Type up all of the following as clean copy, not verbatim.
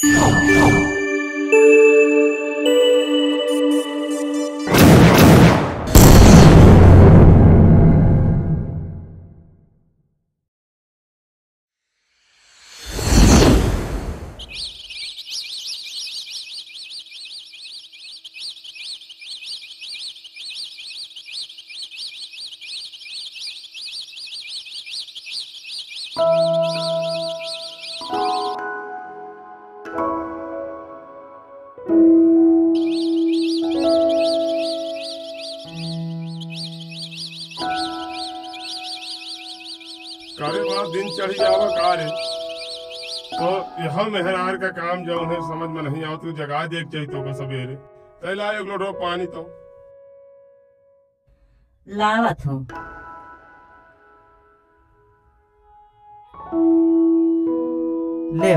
कारे बाद दिन चढ़ जावा कारे तो यह मेहरार का काम जो है समझ में नहीं आओ तो जगा देख चाहिए तो का सवेरे तैला एक लोटो पानी तो लावत हूँ। ले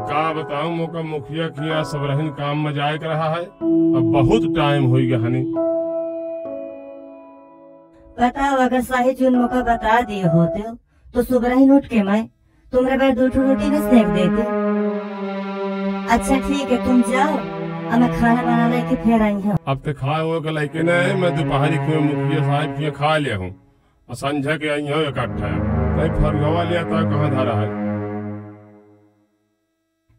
का बताऊं मौका मुखिया किया सब रहन काम में जाए रहा है। अब बहुत टाइम हो गया हनी। बताओ अगर शाही चून मौका बता दिए होते हो तो सुबह ही उठ के मैं तुम्हारे बाद 2 रोटी भी सेक देती। अच्छा ठीक है तुम जाओ, अब मैं खाना बना लेके फिर आई हूँ। अब तो खाए हो गए लेकिन मैं दोपहरी को मुखिया साहब के खा लिया हूँ और संझा के आई हूँ इकट्ठा कहीं फरगवा लिया था कहाँ धारा है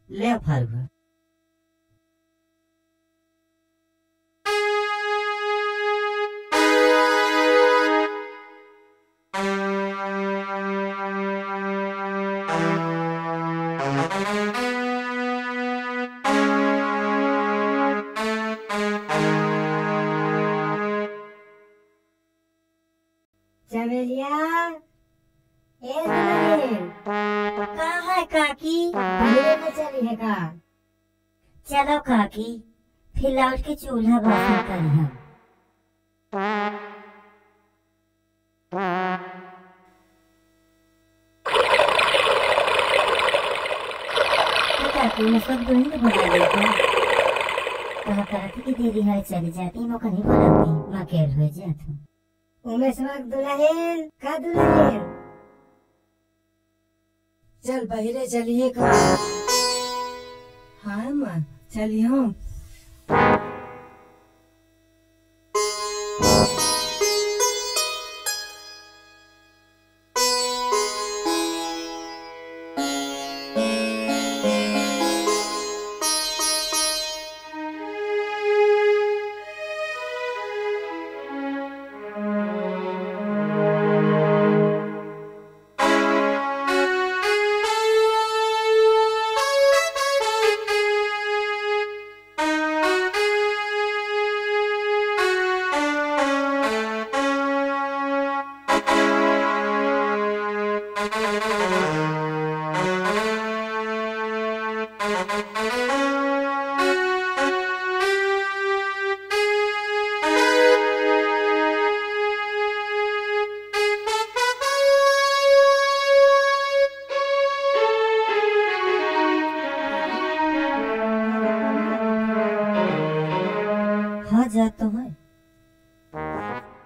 ले फरगवा। चमेलिया ए दुल्हन कहाँ है काकी? भैया में चली है का? चलो काकी फिर लौट के चूल्हा बर्तन करिए। काकी ने सब दुल्हन को बुला लिया। कहा काकी की दीदी हर चली जाती मौका नहीं बुलाती माँ केर हो जाती। उमेश दुल्हन का दुल्हन चल बहिरे चलिए का। हाँ माँ चलिए हम। हाँ जाता है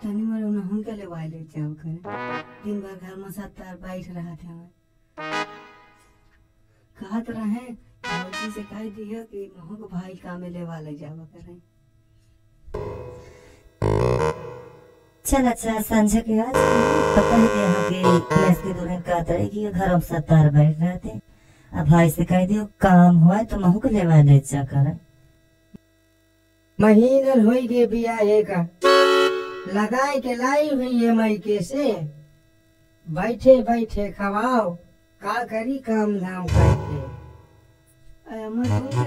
तनी मरो न हम के ले वाले जाओ करे दिन भर घर में सत्तार बैठ रहा थे। मैं कहत रहे भौजी से कह दिया कि महक भाई काम ले वाले जावा करे। चल अच्छा संजय के आज पता है कि यहाँ के मैस के दूर का तरह की घर में सत्तार बैठ रहे थे। अब भाई से कह दियो काम हुआ तो महक ले वाले जा करे। महीना हो गए बिया का लगाए के लाई हुई है मायके से बैठे बैठे खवाओ का करी काम धाम करके।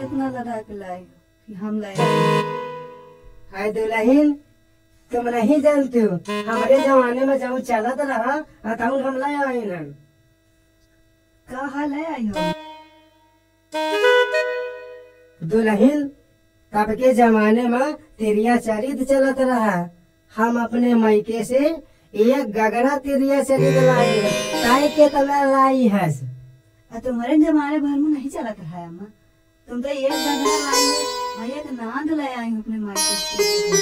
इतना लगा के लाए कि हम लाए। हाय दुल्हन तुम नहीं जानते हो हमारे जमाने में जब चलत रहा अताउन हम लाए आई ना। कहाँ ले आई हो दुल्हन? तब के जमाने में तिरिया चरित चलत रहा। हम अपने मायके से एक गगरा तिरिया चरित लाई ताई के तना लाई है। तुम्हारे जमाने भर में नहीं चलत रहा अम्मा। तुम तो एक गगरा लाई हो, मैं एक नांद ले आई हूँ अपने मायके से।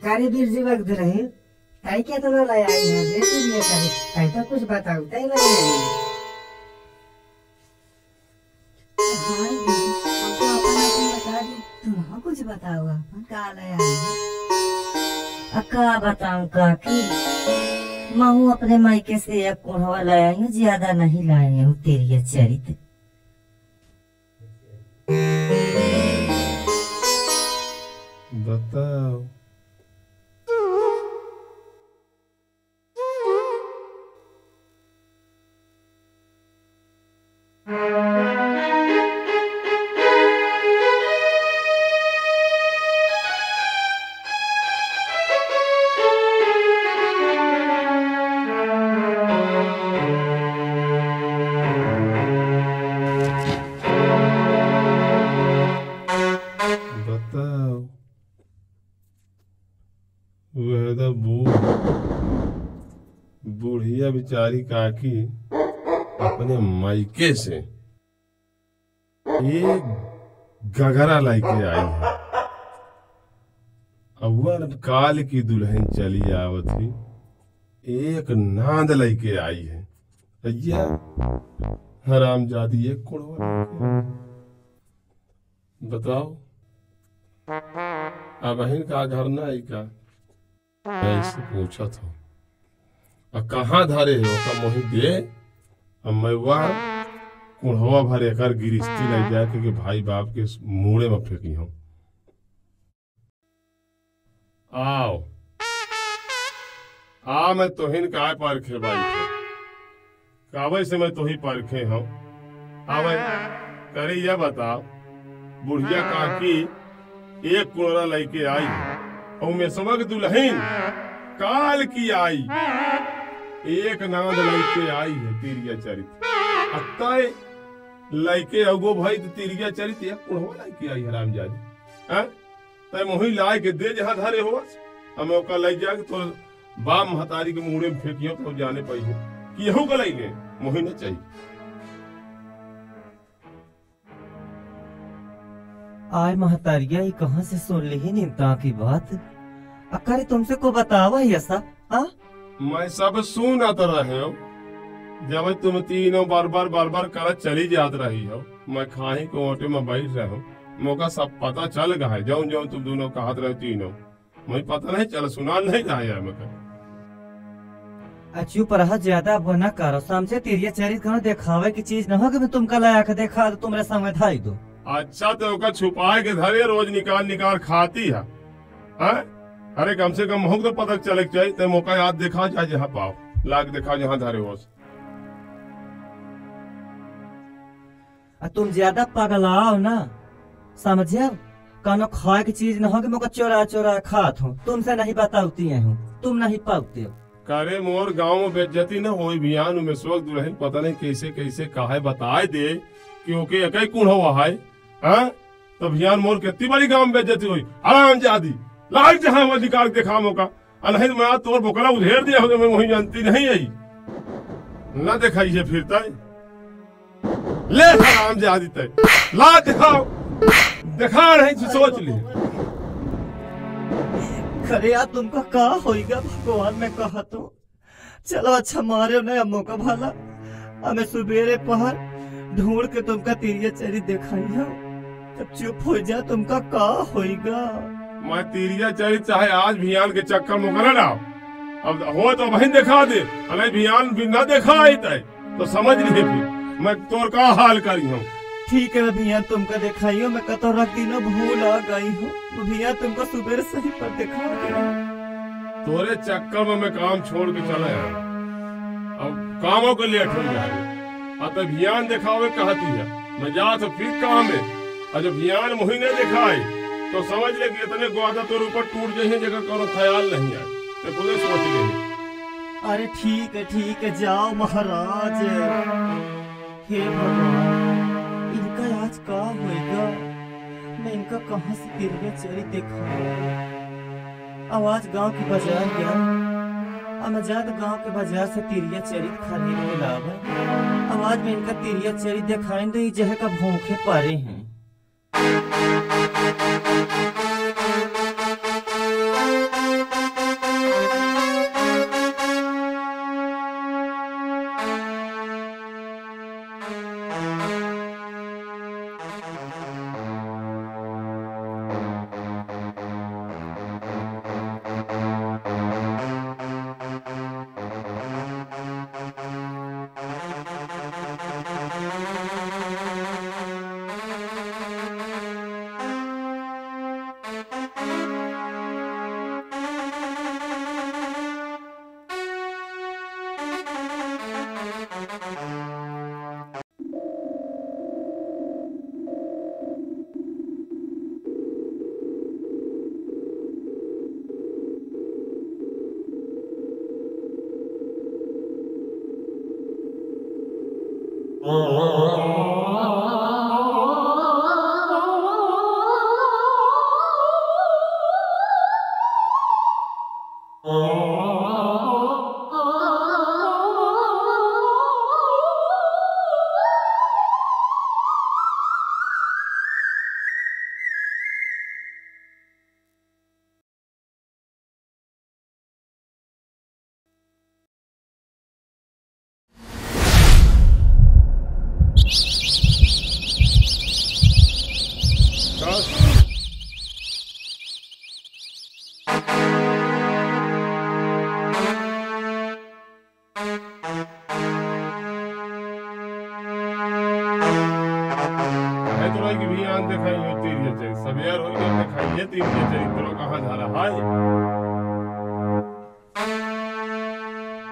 कारी बिरजी वक्त रहे ताई के तना लाई आई है रे तिरिया चरित ताई तो कुछ बताओ ताई नहीं। बताओ अपन का लाया का बताऊं काकी, महू अपने मायके से एक कुढ़वा लाया हूँ, ज्यादा नहीं लाए हूँ तेरी चरित। बताओ। बताओ। वह तो बूढ़िया बेचारी काकी अपने मायके से एक गगरा लेके आई है। अव्वल काल की दुल्हन चली आवत ही एक नांद लेके आई है। अय्या हरामजादी एक कुड़वा लेके आई है। बताओ अब बहन का घर ना आई का? ऐसे पूछा था और कहाँ धरे हो का मोही दे, अब मैं वह कुढ़वा भरे कर गिरिस्ती ले जाए कि भाई बाप के मुड़े में फेंकी हूँ। आओ आ मैं तोहिन का परखे बाई थे कावे से मैं तोही परखे हूँ। आवे करे यह बताओ, बुढ़िया काकी एक कुड़रा लेके आई और मैं समझ दुल्हन काल की आई एक नांद लेके आई है तिरिया चरित। अत्ताए लेके अगो भाई तो तिरिया चरित एक कुड़वा लेके आई हरामजादी। हैं तय मोही लाए के दे जहां धरे हो हम ओका ले जा के तो बाम महतारी के मुंह में फेंकियो तो जाने पाई है कि यहू का लेंगे मोही न चाहिए। आय महतारिया ये कहाँ से सुन ली ही निमता की बात? अक्कर तुमसे को बतावा ही ऐसा? मैं सब सुन आता रहे हो जब तुम तीनों बार बार कर चली जात रही हो। मैं खाही को ओटे में बैठ रहा हूँ, मौका सब पता चल गया है। जाऊं जाऊं तुम दोनों कहत रहे तीनों, मुझे पता नहीं चल सुना नहीं रहा है। मैं अच्छी पर ज्यादा बना करो, समझे तिरिया चरित करो दिखावे की चीज न हो कि मैं तुमका लाया के देखा तो तुम्हारे सामने धाई दो। अच्छा तो ओका छुपाए के धरे रोज निकाल खाती है। अरे कम से कम हो तो पता चले चाहिए तो मौका याद देखा जाए जहाँ पाओ लाग देखा जहाँ धरे हो। तुम ज्यादा पगलाओ ना, समझे? कानो खाए की चीज न हो कि मुझे चोरा चोरा खात हूँ, तुमसे नहीं बताती हूँ, तुम नहीं पाते हो। करे मोर गांव में बेइज्जती न हो बियान में स्वक दुल्हन पता नहीं कैसे कैसे काहे बताए दे कि ओके एकई कौन हुआ है। तो बियान मोर कितनी बड़ी गांव में बेइज्जती हुई। आराम जादी लाग जहां वो निकाल के खा मौका नहीं मैं तोर बोकला उधेर दिया हो तो मैं वही जानती नहीं आई ना दिखाइए फिरता ले आराम जादी तय ला दिखाओ दिखा नहीं सोच ली। खरे यार तुमका का होएगा भगवान में कहा तो चलो अच्छा मारे नहीं अम्मो का भला हमें सुबेरे पहर ढूंढ के तुमका तिरिया चरी दिखाई हो तब चुप हो जा तुमका का होएगा। मैं तिरिया चरी चाहे आज भियान के चक्कर में करा ना अब हो तो वही दिखा दे अरे भियान भी न देखा आई तय तो समझ लिए फिर मैं तोर का हाल करी हूँ। ठीक है भैया तुमको दिखाई हो मैं कतो रख दिनों भूल आ गई हूँ भैया तुमको सुबह सही पर दिखा दे। तोरे चक्कर में मैं काम छोड़ के चला यार अब कामों के लिए ठुल जाए अब भियान दिखावे कहती है मैं जा तो फिर काम है और जब भियान मुही ने दिखाए तो समझ ले कि इतने ग्वादा तोर ऊपर टूट जाए जगह कोनो ख्याल नहीं आए तो खुद सोच ले। अरे ठीक है जाओ महाराज। हे भगवान इनका आज का होएगा मैं इनका कहाँ से तिरिया चरी देखा। आवाज गांव की बाजार गया अमजाद गांव के बाजार से तिरिया चरी खरीद के लावे आवाज में इनका तिरिया चरी दिखाई दे जह का भूखे पड़े हैं।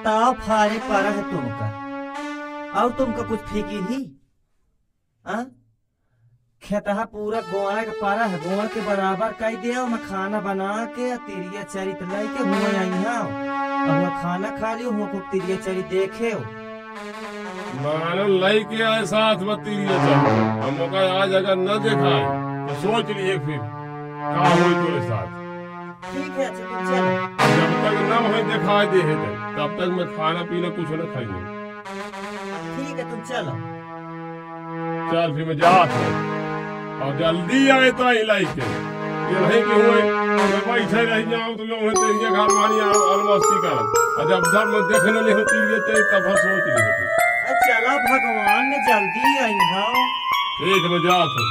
ताव फारे पारा है तुमका और तुमका कुछ फिकिर ही खेतहा पूरा गोड़ा के पारा है गोड़ के बराबर कई दे मैं खाना बना के तिरिया चरित लाई के हुआ आई खाना खा लियो हुआ खूब तिरिया चरित देखे मानो लाई के आए साथ में तिरिया चरित हम का आज अगर न देखा तो सोच लिए फिर का होई तोरे साथ। ठीक है अच्छा तुम चलो जब तक न हो दिखाई दे है तब तक मैं खाना पीना कुछ न खाई। ठीक है तुम चलो चल फिर मैं जात हूँ और जल्दी आए तो लाई के ये नहीं कि हुए मैं बैठे रह जाऊं तो उन्हें तेरी घर मानी अलमस्ती कर और जब धर में देखने नहीं होती ये तेरी तब सोच ली होती। चला भगवान ने जल्दी आई हाँ ठीक मैं जात हूँ।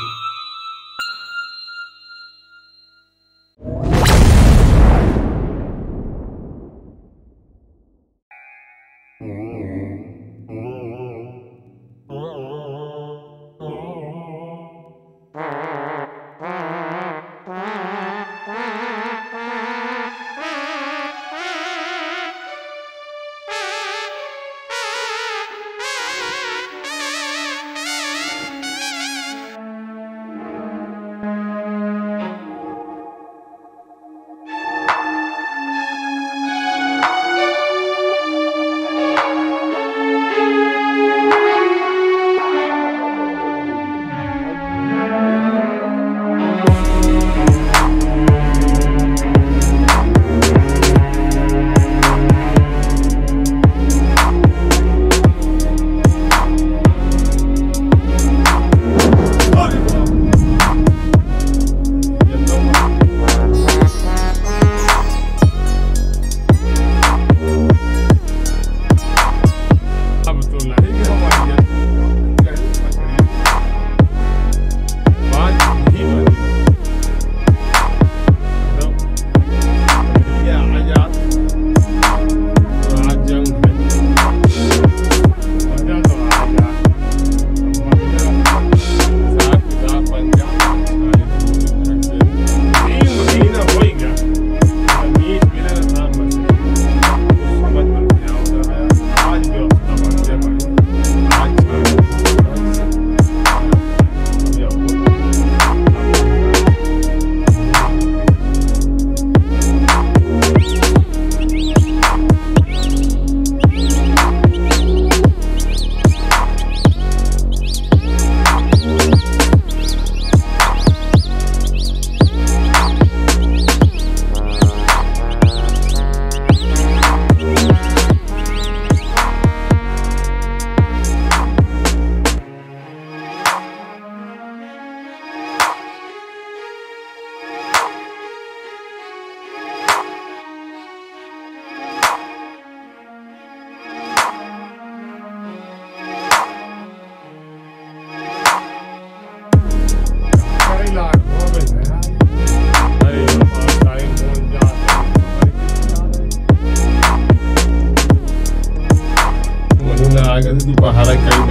दोपहर कहीं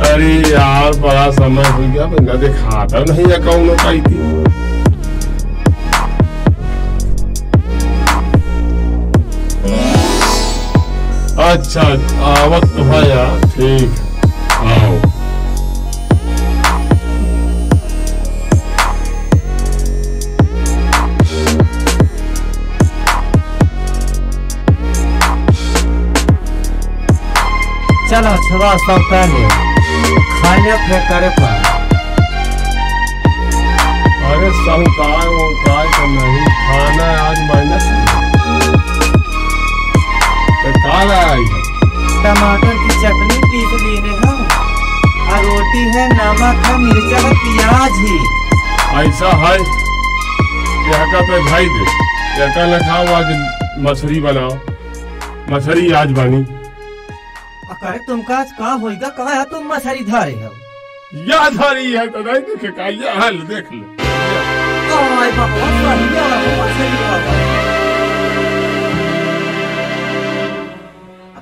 अरे यार बड़ा समय हो गया बंदा दिखाता नहीं अकाउंट पाई थी। अच्छा आवत तो भैया ठीक आओ। चलो छवा सौता ले खाने फेंकरे पर। अरे साहूकार वोकार तो नहीं खाना आज माइनस काल आई है। टमाटर की चटनी पीस लेने हम और रोटी है, नमक है, मिर्चा है, प्याज ही। ऐसा है यका पे भाई दे यका न खाओ आज मछली बनाओ, मछली आज बनी। अरे तुमका आज का होएगा, कहाँ है तुम मछली धारे हो? याद आ रही है तो नहीं देखे का ये हाल देख ले। आय बाबा बढ़िया मछली धारा।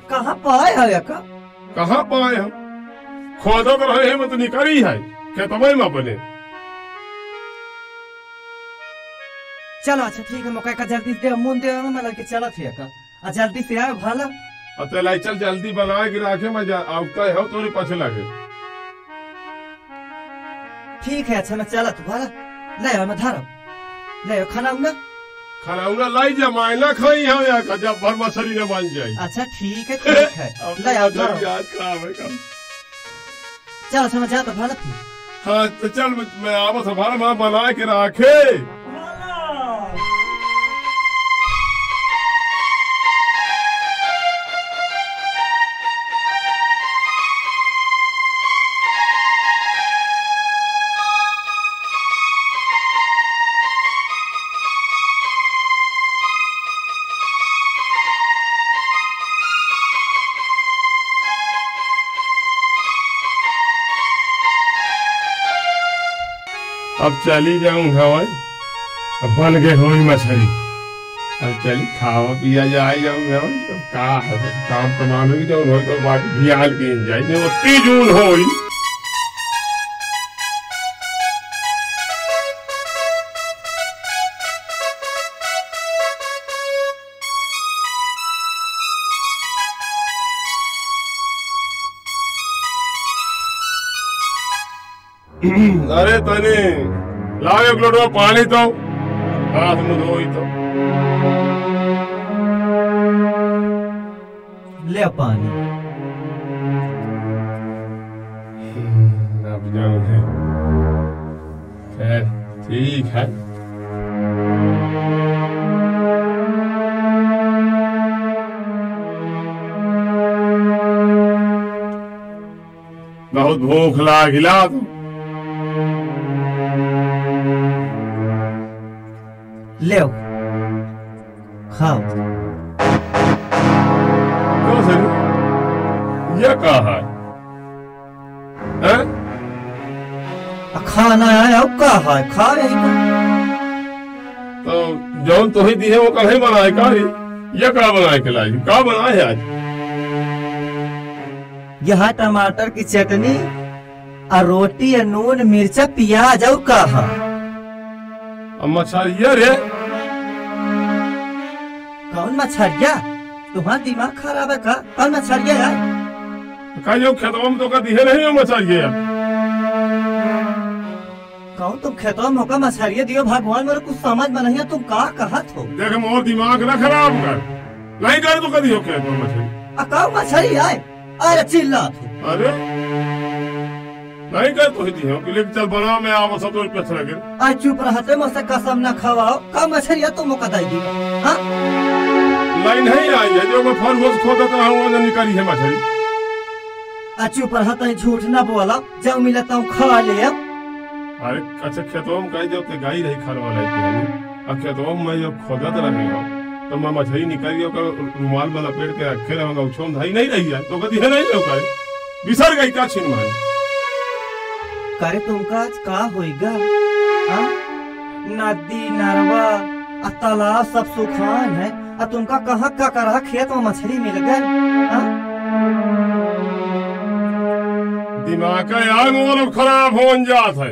कहाँ पाए है यका? कहाँ पाए हम खोदो तो रहे मत निकली है खेतवे में अपने। चलो अच्छा ठीक है, मौका का जल्दी दे मुंह दे मैं लगे चला थे का आ जल्दी से आए भाला। अते लाई चल जल्दी बना के रखे मैं आवता है तोरे पाछे लागे। ठीक है अच्छा मैं चला तू भाला ले आओ मैं धारा ले आओ खाना उना। खाना उना लाई जा मायना खाई हम या का जब भर मछली न बन जाई। अच्छा ठीक है ले आओ धारा। याद खराब है का। चलो अच्छा मैं जाता भाला फिर। हाँ तो चल मैं आवत हमारा मां बना के रखे। अब चली जाऊं हवाई अब बन गए हो मछली। अब चली खावा पिया जाए जाऊं हवाई तो का है काम तमाम ही जाऊं हो तो बाकी ध्यान की जाए नहीं उतनी जून होई। अरे तने लाओ एक लोटा पानी तो हाथ मुंह धोई तो ले पानी। अब जाऊं है खैर ठीक है। बहुत भूख लागिला तो ले खाओ। क्यों सर ये कहा है खाना आया का है खा यही का। तो जौन तो ही दी है वो कहीं बनाए का ये का बनाए के लाई का बनाए है आज? यहाँ टमाटर की चटनी और रोटी और नून मिर्चा प्याज और का है। मछलिया रे कौन मछलिया? तुम्हारा दिमाग खराब है का? कौन मछलिया है? का जो खेतों में तो का दिहे नहीं हो मछलिया। कौन तुम खेतों में होकर मछलिया दियो? भगवान मेरे कुछ समझ में नहीं है तुम का कहत हो। देख मोर दिमाग ना खराब कर नहीं कर तो कदी हो खेतों में मछली। कौन मछली है? अरे चिल्ला तू। अरे नहीं कर तो ही दी हो कि लेकिन चल बना मैं आवा सब तो पैसा लगे। आज चुप रहते मुझसे कसम न खवाओ। का मछलिया तुम मुका देगी? हाँ लाइन नहीं आई है जो मैं फल फूस खोदा तो हूँ ना निकाली है मछली। आज चुप रहते झूठ न बोला जब मिलता हूँ खा ले। अरे अच्छा खेतों में कहीं जब ते गाय रही खाने वाला है अब खेतों में मैं जब खोदा तो रहे हो तो मैं मछली निकाली और रुमाल में लपेट के रखे रहूंगा उछों धाई नहीं रही है तो कभी है नहीं लोग बिसर गई का छीन मारी। करे तुमका आज का होएगा? हाँ? नदी नरवा तालाब सब सुखान है और तुमका कहाँ का करा खेत में मछली मिल गई? हाँ? दिमाग का यार मतलब खराब हो जात है।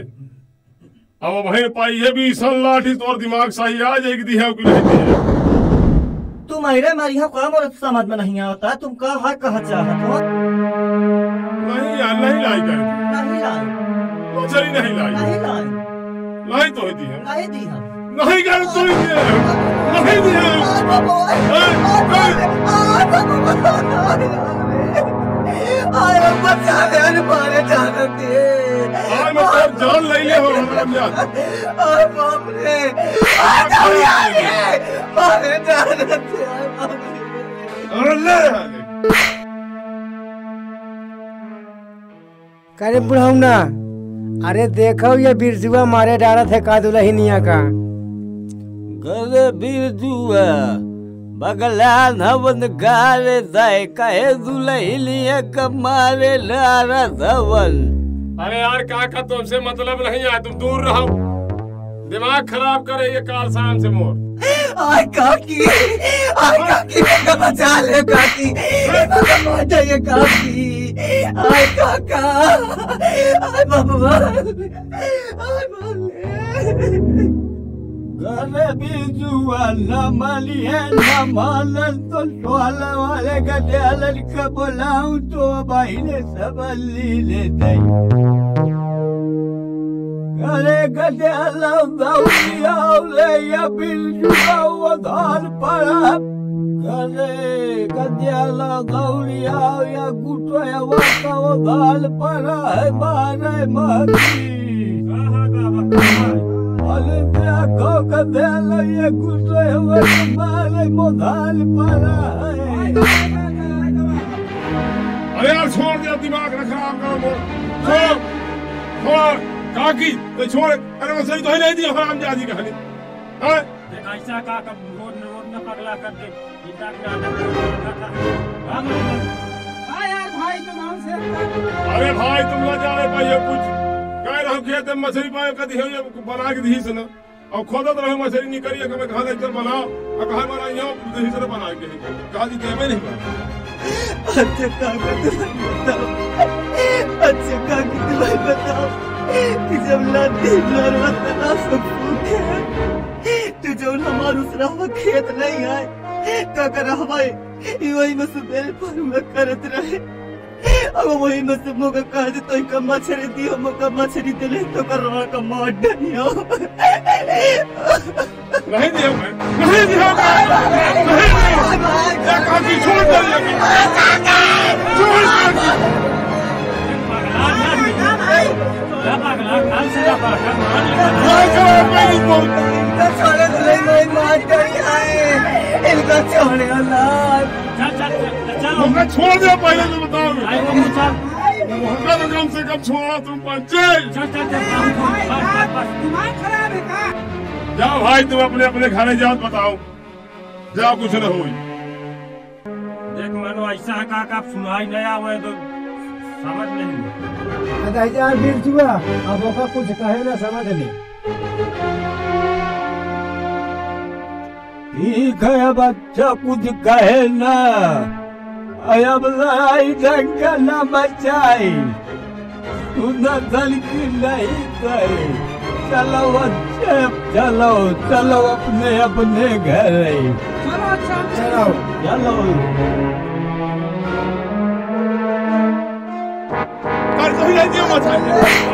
अब वही पाई है भी सन लाठी तो और दिमाग सही आ जाएगी दी है कि नहीं दी है। तुम अरे मारी हो काम और समझ में नहीं आता तुम का है कहा चाहत हो? नहीं यार नहीं लाई कर नहीं लाई मछली नहीं लाई नहीं लाई नहीं तो दी है नहीं दी हम नहीं कर तो ही दी है नहीं दी है। अरे बचा ले मारे जाने दे। आज मतलब जान ले ले हो रमजान। अरे बाप रे मारे जाने दे। अरे ले करे बुढ़ाऊना, अरे देखो ये बिरजुआ मारे डाला थे का दुल्हनिया का। गरे बिरजुआ बगला नवन गारे जाए कहे दुल्हनिया का मारे डाला धवन। अरे यार काका तुमसे मतलब नहीं है, तुम दूर रहो, दिमाग खराब करे ये काल शाम से मोर। आय काकी मेरा बचा ले काकी, मर जाइए काकी। आय काका, आय बाबा, आय बाबा। गरे बिरजुआ न मालिए न मालन तो टोला वाले गदेलन का बोलाऊं तो बाइले सबली ले दई। गरे गदेला दौड़िया ले या बिरजुआ वधान पड़ा। गरे गदेला दौड़िया या गुटोया वाका वधान पड़ा है मारे मारी। अरे देखो गदेला ये गुटोया वाका मारे मोधान पड़ा है। अरे यार छोड़ दे, दिमाग न खराब करो मोर, छोड़ छोड़ काकी तो छोड़। अरे वो सही तो ही नहीं दिया हराम जादी कहानी। हाँ ऐसा का कब रोड न पगला कर दे गीता का यार भाई तुम हमसे। अरे भाई तुम ना जा रहे भाई कुछ कह रहे हो खेत में मछली पाए कदी है ये बना के दी सुना और खोदत रहे मछली नहीं करिए कि मैं कहा इधर बनाओ और कहा मारा यहाँ दही से बना के कहा दी देवे नहीं बना। अच्छा काका तुम्हें बताओ, अच्छा काकी तुम्हें बताओ कि जब लाती लड़वा तना सब फूटे तो जब हमारे उस रहवा खेत नहीं आए काका रहवाए वही में सुबह पर में करत रहे। अब वही में से मोगा कह दे तो का मछली दियो, मोगा मछली दिले तो करवा का मार डनियो। नहीं दिया मैं, नहीं दिया मैं काकी छोड़ दे छोड़ छोड़ दे पहले तो बताओ तो कम से कम छोड़ा तुम पंचायत। जाओ भाई तुम अपने अपने खाने जाओ, बताओ जाओ कुछ न हो। देख मनो ऐसा का सुनाई नहीं आवे तो समझ नहीं। हजार बिरजुआ अब ओका कुछ कहे ना समझ ले। ठीक है बच्चा कुछ कहे ना, अब लड़ाई दंगा न मचाई, धन की नहीं करे। चलो बच्चे चलो चलो अपने अपने घर। चलो चलो चलो कभी नहीं दिया मछली नहीं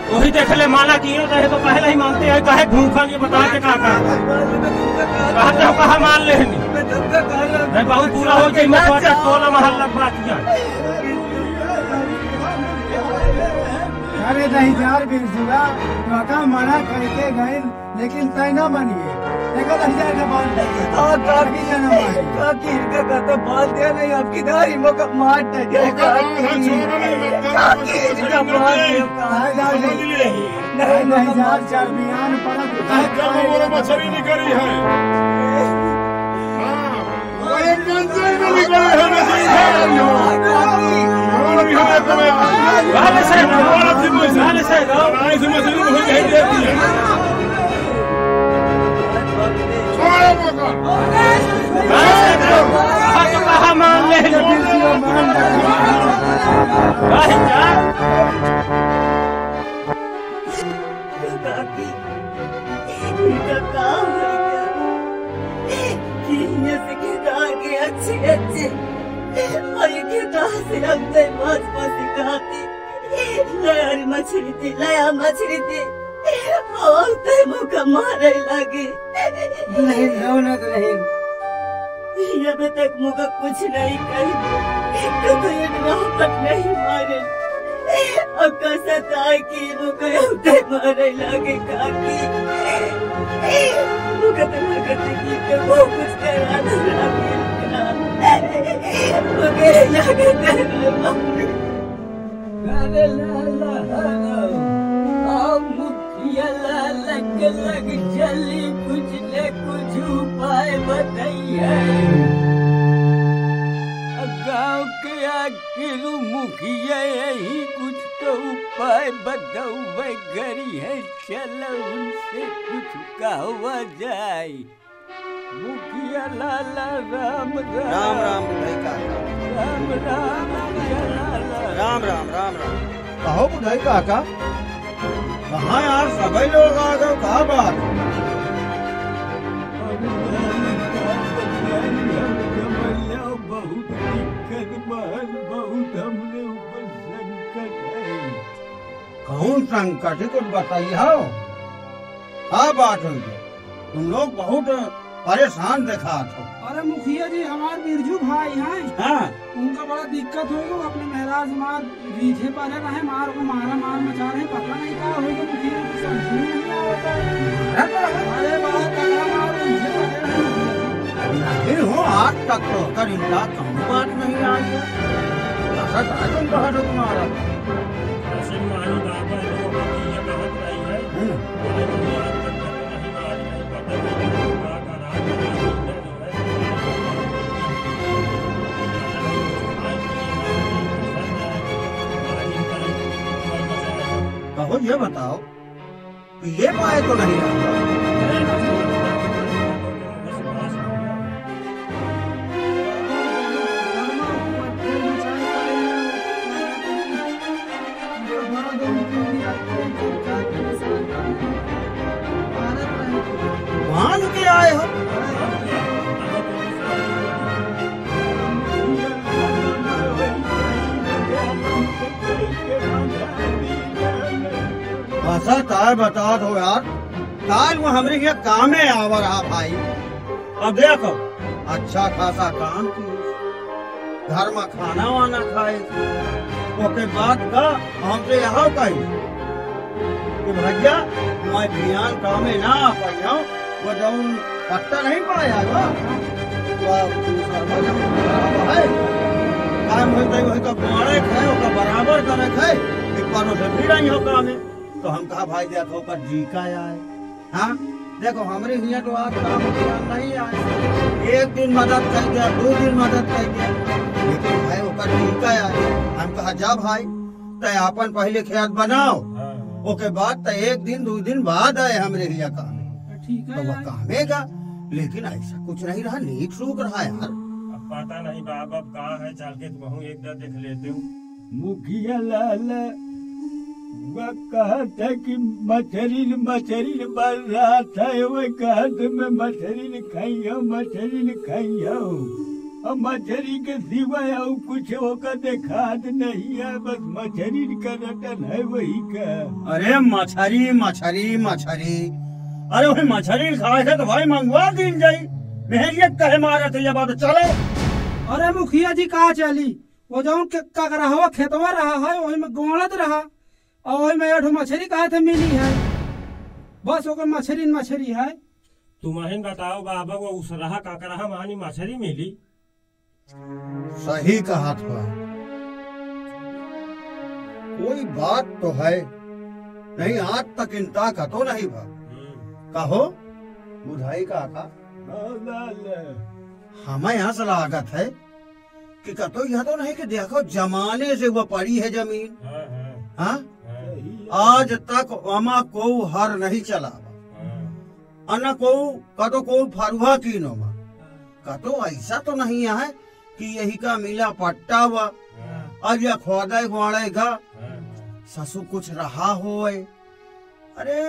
वही देख ले माना किए रहे तो पहले ही मानते हैं, कहे भूखा ये बता के काका कहते हो कहा मान ले नहीं बहुत पूरा हो जाए मत टोला महल लगवा दिया। अरे नहीं यार बिरजुआ काका मना करके गए लेकिन तय न मानिए। देखो हजार का बाल काकी जना मारी काकी इनका कहता बाल दिया नहीं आपकी दाढ़ी मोका मार दे काकी इनका बाल नहीं यार चार बयान पड़ा मछली निकली है। एक पंचायत में निकली कहा मान ले अच्छे अच्छे और ये कहाँ से हमसे माछ मासी खाती नया मछली थी नया मछली थी और ते मुका मारे लगी नहीं रो ना दुल्हन। ये अभी तक मुका कुछ नहीं कही तो ये मोहब्बत नहीं मारे अब कैसे ताई की मुका हमसे मारे लगे काकी मुका तो लगती कि तो वो कुछ करा ना मुझे लगे अरे लाला मुखिया लाला के लग चली कुछ न कुछ उपाय बताइए। गाँव के आखिर मुखिया यही कुछ तो उपाय बताओ गरी है चलो उनसे कुछ कहवा जाए। मुखिया लाला राम राम राम बुढ़ाई काका। राम राम मुखिया लाला राम राम राम राम। कहो बुढ़ाई काका कहाँ यार सभी लोग आ गए कहा बात। बहुत दिक्कत बहुत हमने ऊपर संकट है। कौन संकट है कुछ बताइए हो। क्या बात हुई तुम लोग बहुत परेशान देखा था। अरे मुखिया जी हमारे बिरजू भाई हैं। हाँ उनका बड़ा दिक्कत होगा अपने महाराज मार पीछे पड़े रहे मार को मारा मार मचा रहे पता नहीं क्या होगा मुखिया को समझ नहीं आता है। अरे बहुत तगड़ा मार पीछे पड़े रहे नहीं हो आज तक तो कर इनका कम बात नहीं आई है। ऐसा था तुम कहा तो तुम्हारा ऐसे मानी बाबा लोग ये कहत रही है बोले मुझे आज तक नहीं आज नहीं पता नहीं क्या करा कहो ये बताओ कि ये पाए तो नहीं आता। बांध के आए हो ऐसा तार बता दो यार काल वो हमारे यहाँ काम में आवा रहा भाई। अब देखो अच्छा खासा काम किए घर में खाना वाना खाए ओके बाद का हमसे यहाँ कही कि भैया मैं ध्यान काम में ना आ पाई हूँ वो जौन पत्ता नहीं पाया काम होते वही का मारे खाए ओका बराबर करे खाए एक बार से फिर आई हो काम में तो हम कहा भाई देखो पर जी का आए। हाँ देखो हमारे यहाँ तो आज काम नहीं आए एक दिन मदद कर दिया 2 दिन मदद कर दिया लेकिन भाई ओकर जी का आए। हम कहा जा भाई तय अपन पहले खेत बनाओ ओके बाद तो 1 दिन 2 दिन बाद आए हमारे यहाँ काम ठीक तो वह कामेगा लेकिन ऐसा कुछ नहीं रहा नीक सूख रहा यार। अब पता नहीं बाबा अब कहाँ है चल के तुम एक बार देख लेते हो। मुखिया लाला वह कहा था कि मछली बन रहा था वह कहा था मैं मछली खाई और मछली के सिवाय और कुछ होकर देखा नहीं है बस मछली का रटन है वही का। अरे मछली अरे वही मछली खाए थे तो भाई मंगवा दी जाई मेहरियत कहे मारे थे ये बात चले। अरे मुखिया जी कहाँ चली वो जौन ककरा हुआ खेतवा रहा है वही में गोड़त रहा और वही में 8 मछली कहा थे मिली है बस ओकर मछली है। तुम्हें बताओ बाबा वो उस रहा काकरा मानी मछली मिली। सही कहा था कोई बात तो है नहीं आज तक इनता का तो नहीं भा कहो बुधाई का था हमें यहाँ से लागत है कि कतो यह तो नहीं कि देखो जमाने से वो पड़ी है जमीन। हाँ आज तक वमा को हर नहीं चला अन को कतो को फरुआ कीनो मा कतो ऐसा तो नहीं है कि यही का मिला पट्टा हुआ अब यह खोदे गोड़ेगा ससु कुछ रहा होए। अरे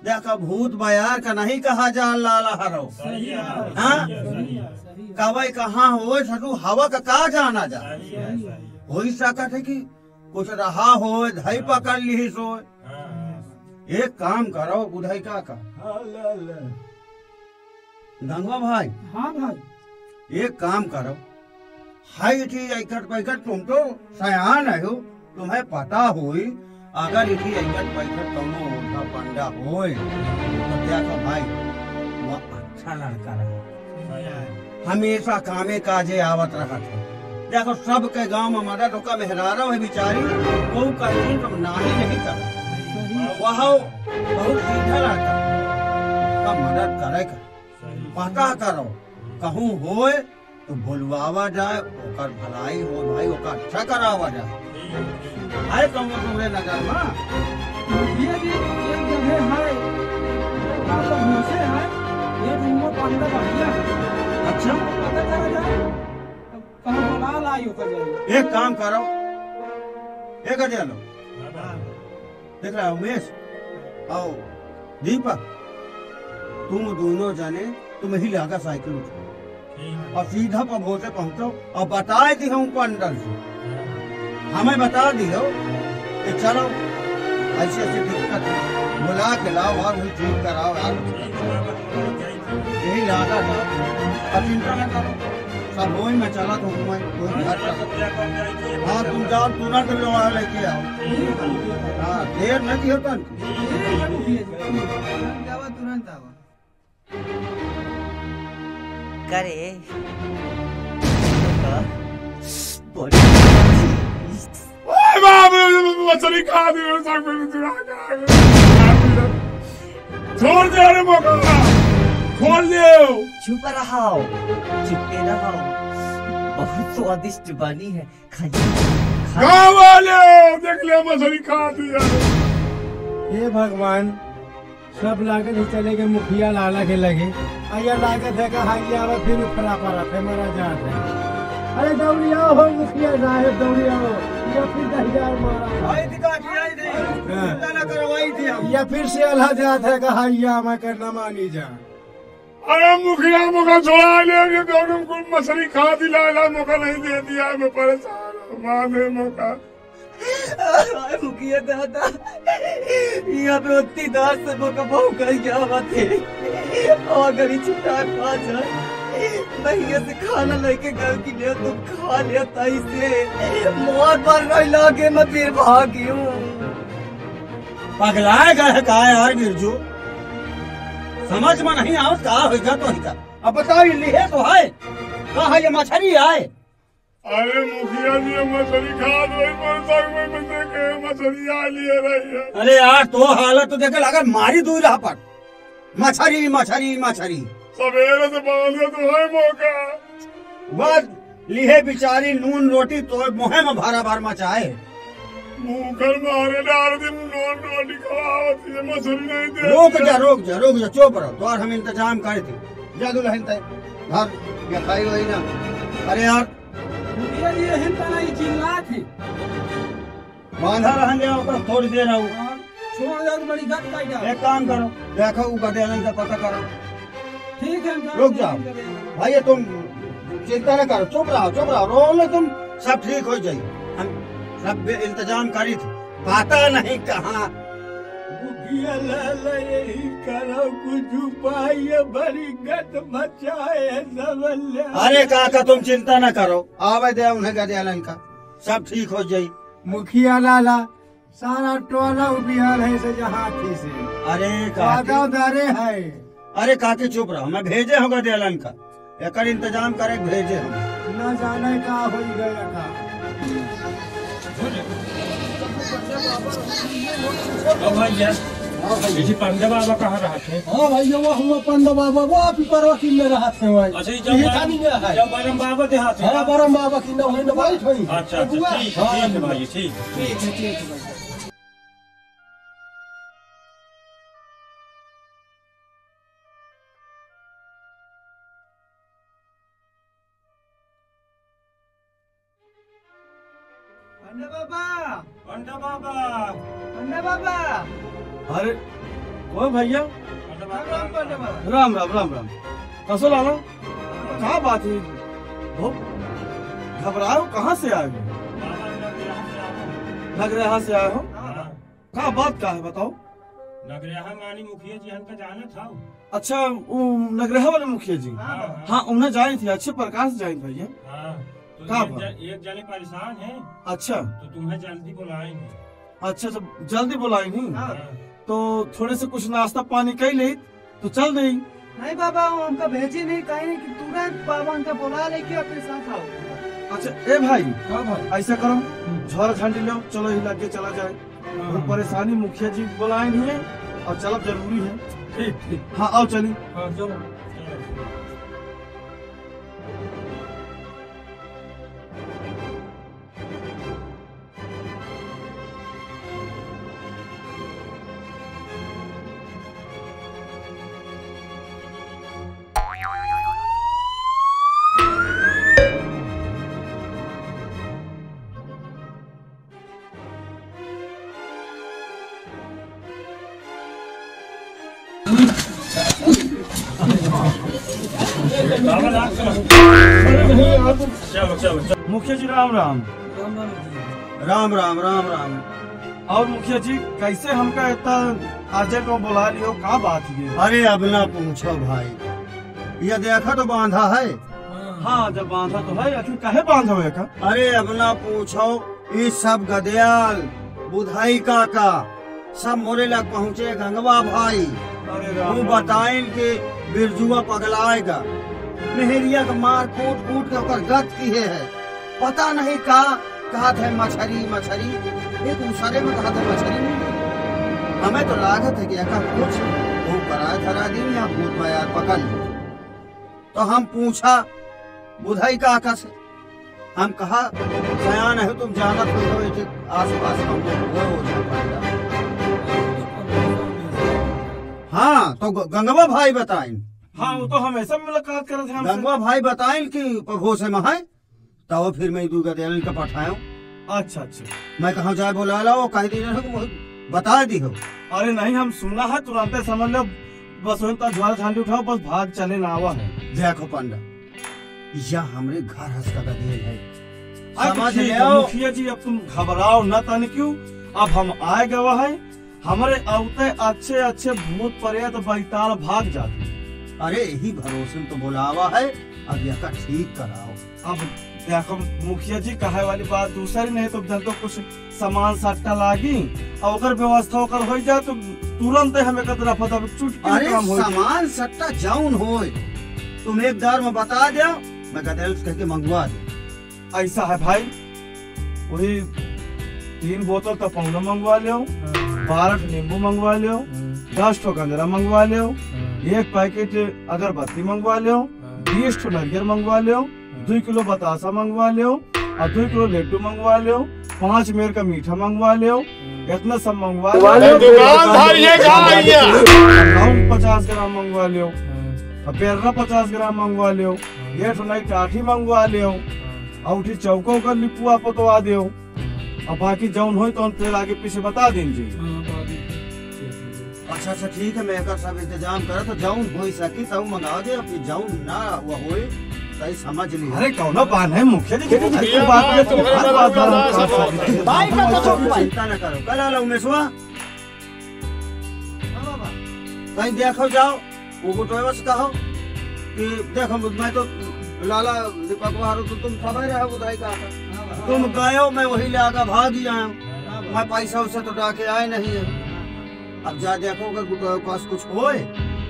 देखा भूत बयार का नहीं कहा जा लाला हरो। हाँ कवई कहाँ हो सटू हवा का का जाना जा वही सकत है कि कुछ रहा हो धई पकड़ ली सो एक काम करो बुधाई का गंगा भाई। हाँ भाई। एक काम करो हाई थी इकट पैकट तुम तो सयान है हो तुम्हें पता हुई अगर इसी इकट पैकट कौनो उल्टा पंडा होए तो क्या का भाई वो अच्छा लड़का रहा हमेशा कामे काजे आवत रहा था। देखो सबके गांव में मदद होकर मेहरारा है बिचारी वो कहीं तुम नाही नहीं कर वह बहुत सीधा लड़का का मदद करेगा पता करो कहूँ होए तो बुलवावा जाए ओकर भलाई हो भाई ओकर अच्छा करावा जाए आए कहूँ तुम्हारे नजर में ये जी एक जगह है आप तो भूसे है ये जिनको पंडा बढ़िया है। अच्छा पता चला जाए कहाँ बुला लायु कर जाए। एक काम करो एक अजय लो देख रहा उमेश आओ दीपक तुम दोनों जाने तुम ही लागा साइकिल उठो और सीधा पभोसे पहुंचो और बताए दी हूँ अंदर से हमें बता दियो कि चलो ऐसी ऐसी दिक्कत है बुला के लाओ और वही ठीक कराओ यार यही लागा था अब चिंता न करो सब वही में चला तो मैं कोई घर का हाँ तुम जाओ तुरंत लोहा लेके आओ हाँ देर नहीं होता तुरंत आवा करे ओए बाप रे मछली खा दी छोड़ दे अरे मौका खोल दे चुप रहो चुपे रहो बहुत स्वादिष्ट बनी है खाइए गाँव वाले देख ले मछली खा दी हे भगवान सब लागत ही चले गए मुखिया लाला के लगे अया लागत है कहा आवा फिर ऊपरा पड़ा थे मरा जात है। अरे दौड़ी आओ हो मुखिया साहब दौड़ी आओ या फिर 10,000 मारा या फिर से अल्लाह जात है कहा मैं करना मानी जा। अरे मुखिया मौका छोड़ा ले दोनों को मछली खा दी लाला मौका नहीं दे दिया मैं परेशान माने मौका मुखिया दादा यहाँ पे उतनी दार से मौका बहु कर गया हुआ थे और अगर ये छुट्टा खा जाए मैं यहाँ से खाना लेके गल की ले तुम खा लेता इसे मौत पर नहीं लागे मैं फिर भागी हूँ पगलाए गए का यार बिरजू समझ में नहीं आओ कहा होगा तो ही अब बताओ ये लिए तो है कहा ये मछली आए। अरे मुखिया जी मछली खा दो में बंदे के मछली आ लिए रही है। अरे यार तो हालत तो देखे अगर मारी दूर रहा पर मछली मछली मछली सवेरे से बांध तो है मौका बस लिहे बिचारी नून रोटी तो मुहे में भरा भर मचाए मुखर मारे डाल दिन नून रोटी खवावत ये मछली नहीं दे रुक जा चुप रहो तो और हम इंतजाम करे थे जादू रहन तय घर या खाई वही ना। अरे यार मुखिया जी रहन तना ही चिल्लात है बांधा रहन गया ऊपर थोड़ी देर रहूं छोड़ दो बड़ी गत काट जा। एक काम करो देखो वो गधे का पता करो ठीक है रुक जाओ भाई तुम चिंता न करो चुप रहो रो लो तुम सब ठीक हो जाए हम सब इंतजाम करी थे पता नहीं कहाँ मुखिया लाला यही करो कुछ उपाय बड़ी गत मचाए सब। अरे काका तुम चिंता न करो आवे दे उन्हें गदे का सब ठीक हो जाये। मुखिया लाला सारा टोला बिहार है से जहाँ थी से अरे काका दारे है। अरे काके चुप रहो मैं भेजे होगा देलन का एक इंतजाम करे भेजे हम न जाने का हो गया का भैया जी पंडा बाबा कहाँ रहा थे? हाँ भैया वो हम पंडा बाबा वो आप पर वकील में रहा थे भाई। अच्छा जब बरम बाबा देहात हाँ बरम बाबा की न होने वाली थी। अच्छा ठीक है भाई ठीक है पंडा बाबा अरे वो भैया राम राम कसो लाला क्या बात है? घबराए हो? कहाँ से आए हो? नगरेहा से आए हो? क्या बात का है बताओ? नगरेहा मानी मुखिया जी हमका जाना था। अच्छा वो नगरेहा वाले मुखिया जी? हाँ उन्हें जानी थी, अच्छे प्रकार से जानी भैया। तो एक जने परेशान है। अच्छा तो तुम्हें जल्दी बुलाएंगे। अच्छा तो जल्दी बुलाएंगे। तो थोड़े से कुछ नाश्ता पानी कर ले तो चल दें। नहीं बाबा हमका भेजी नहीं, कहीं नहीं कि तुरंत बाबा हमका बुला लेके अपने साथ आओ। अच्छा ए भाई ऐसा करो, झोरा झंडी लो, चलो हिला के चला जाए। और परेशानी मुखिया जी बुलाए नहीं है और चलब जरूरी है। ठीक ठीक हाँ आओ चली। चलो मुखिया जी राम राम। राम राम राम राम। और मुखिया जी कैसे हमका इतना अर्जेंट को बुला लियो, क्या बात है? अरे अब ना पूछो भाई, ये देखा तो बांधा है। हाँ जब बांधा तो है, आखिर काहे बांधा हुआ का? अरे अब ना पूछो, ये सब गदयाल बुधाई काका सब मोरे लग पहुँचे गंगवा भाई। वो बताएं कि बिरजुआ पगलाएगा, मेहरिया का मार कूट कूट के ऊपर गत की है। पता नहीं कहा थे मछली मछली, एक दूसरे में कहा थे मछली नहीं। हमें तो लागत है कि ऐसा कुछ वो कराए धरा दी या भूत में यार पकड़ ली। तो हम पूछा बुधाई काका से, हम कहा सयान है तुम जानत हो आस पास हाँ तो गंगवा भाई बताएं। हाँ वो तो हमेशा मुलाकात कर रहे थे। गंगवा भाई बताएं कि प्रभु से महाय तो फिर मैं दूसरा दिल का पठाया। अच्छा अच्छा मैं कहा जाए बोला ला वो कह दी बता दी हो। अरे नहीं हम सुना है तुरंत समझ लो, बस झोला झांडी उठाओ बस भाग चले ना आवा है। देखो पंडा या हमरे घर हंस का दिल है, समझ लो मुखिया जी अब तुम घबराओ न तन क्यों, अब हम आए गवा है। हमारे अवते अच्छे अच्छे भूत प्रेत बैताल भाग जाते। अरे यही भरोसे तो बुलावा है, अब यह ठीक कराओ। अब देखो मुखिया जी कहे वाली बात दूसरी नहीं तो जब तो कुछ सामान सट्टा लागी और अगर व्यवस्था होकर हो जाए तो तुरंत हमें कतरा पता चुटकी अरे सामान सट्टा जाऊन हो तुम एक दार में बता दो, मैं गदल कह के मंगवा दे। ऐसा है भाई, वही 3 बोतल तो पौना मंगवा लो, 12 नींबू मंगवा लो, 10 ठो गंजरा मंगवा लो, 1 पैकेट अगरबत्ती मंगवा लो, 20 ठो नारियल मंगवा लो, 2 किलो बतासा मंगवा लो और 2 किलो लड्डू मंगवा लो, 5 मेर का मीठा मंगवा लो। इतना सब मंगवा लो। 50 ग्राम मंगवा लो, पेरना 50 ग्राम मंगवा लो, 1 नई टाठी मंगवा लो, औठी चौको का लिपुआ पतवा दो और बाकी जौन हो तो फिर आगे पीछे बता दीजिए। अच्छा अच्छा ठीक है, मैं कर सब इंतजाम कर तो जाऊं हो सकी तो मंगा दे, फिर जाऊं ना वो होए सही समझ ली। अरे कौन बात है मुखिया जी की बात है तो हर बात भाई का तो चिंता न करो, कल आ लो उमेशवा कहीं देखो जाओ वो ड्राइवर से कहो कि देखो मैं तो लाला दीपक वारो तो तुम खबर है बुधाई का तुम गए हो, मैं वही ले आकर भाग ही आया, मैं पैसा उसे तो डाके आए नहीं है। अब जा देखो अगर गुटों के पास कुछ होए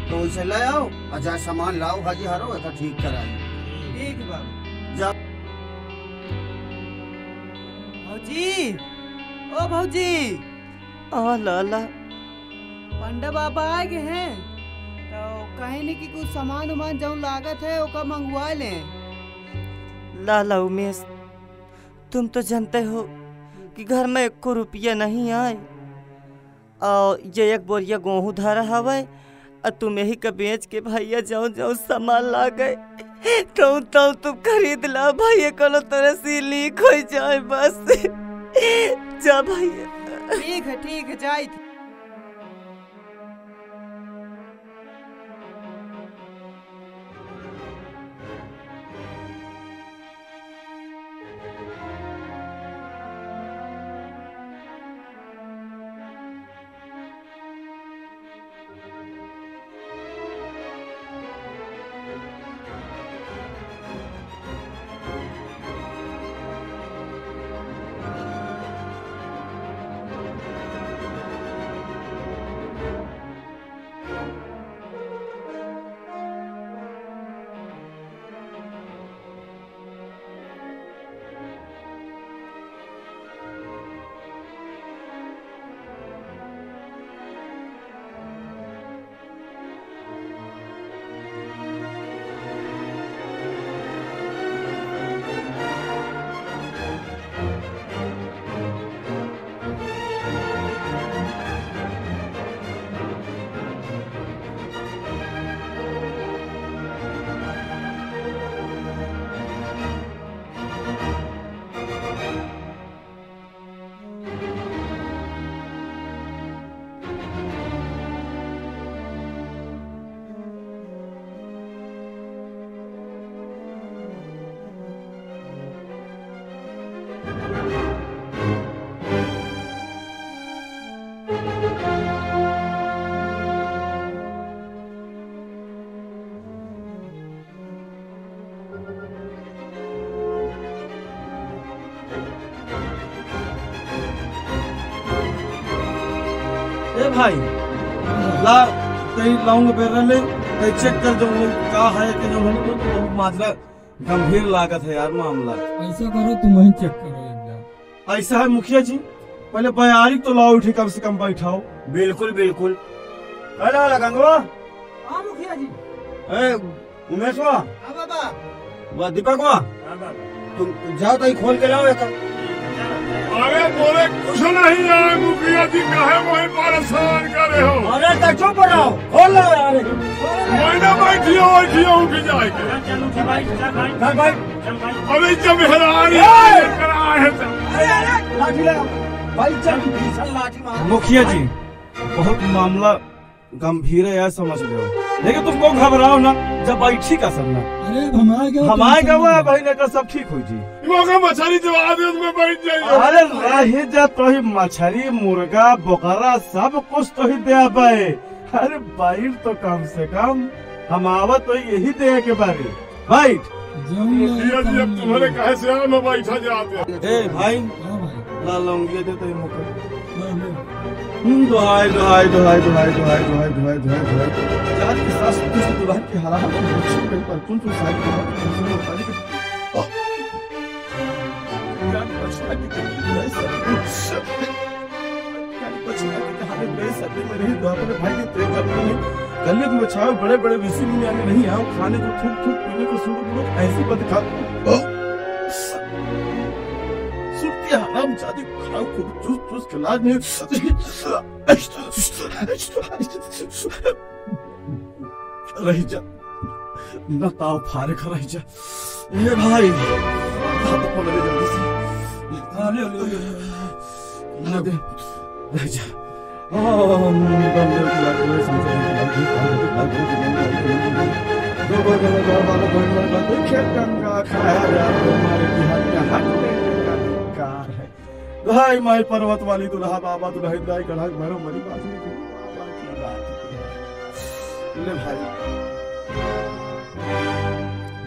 तो उसे ले आओ और जा सामान लाओ हाजी हारो ऐसा ठीक कराए। ठीक बाबा जा भौजी, ओ भौजी लाला पंडा बाबा आ गए हैं तो कहीं नहीं कि कुछ सामान उमान जो लागत है वो मंगवा ले। लाला उमेश तुम तो जानते हो कि घर में 1 रुपया नहीं आए और ये 1 बोरिया गेहूँ धरा हवा और तुम यही का बेच के भैया जाओ जाओ सामान ला गए तो तुम खरीद ला भैया कलो तेरे सी लीक हो जाए बस जा भैया। ठीक है जाए। भाई ला तई लौंग बेरले तई चेक कर जो का है कि जो तो बहुत माजरा गंभीर लागत है यार मामला। ऐसा करो तुम ही चेक करो एकदम। ऐसा है मुखिया जी, पहले बयारी तो लाओ, उठी कम से कम बैठाओ। बिल्कुल बिल्कुल। हेलो गंगवा। हाँ मुखिया जी। ए उमेशवा। हाँ बाबा। वाह दीपकवा। तुम जाओ तो खोल के लाओ एक। अरे बोले कुछ नहीं है मुखिया जी, काहे वही परेशान करे हो? अरे तो चुप रहो, खोल लो यार। मैंने बैठियो उठ जाएगी। चल भाई अरे जब हेरानी करा है लाठी लगा भाई, चल भीषण लाठी मार। मुखिया जी बहुत मामला गंभीर है यार, समझ रहे हो, लेकिन तुमको घबराओ ना, जब बैठी का सब ना अरे हमारे गवा भाई ने का सब ठीक हो जी। मछली जवा दे उसमें बैठ जाइए। अरे रही जा तो ही मछली मुर्गा बकरा सब कुछ तो ही दे पाए। अरे बैठ तो कम से कम हम आवत तो यही दे के बारे बैठ। मुखिया जी अब तुम्हारे कहे से में बैठा जाते। ए भाई ला लौंगिया दे तो मुकर। दुहाई दुहाई दुहाई दुहाई दुहाई दुहाई दुहाई दुहाई दुहाई चार की सास दूसरी दुल्हन की हालत हम मुझे कहीं पर कौन सी साइड पर तुमसे बताने के जान बचना की तकलीफ बचना की कहानी बड़े सदी में रही दो अपने भाई के तेज करते हैं गले में छाए बड़े बड़े विषय में आने नहीं आओ खाने को थूक थूक पीने को शुरू ऐसी बद खा सुनती हराम जादी खाओ खूब चूस चूस के लाज में रह जा न ताव फारे खा रह जा। ये भाई हाथ पकड़ ले जल्दी से ले दे रह जा। बंदे की लाज में समझ गंगा खाया हमारे बिहार में हाथ है भाई माई पर्वत वाली दुल्हा बाबा दुल्हन दाई गढ़ा भरो मरी बात ले भाई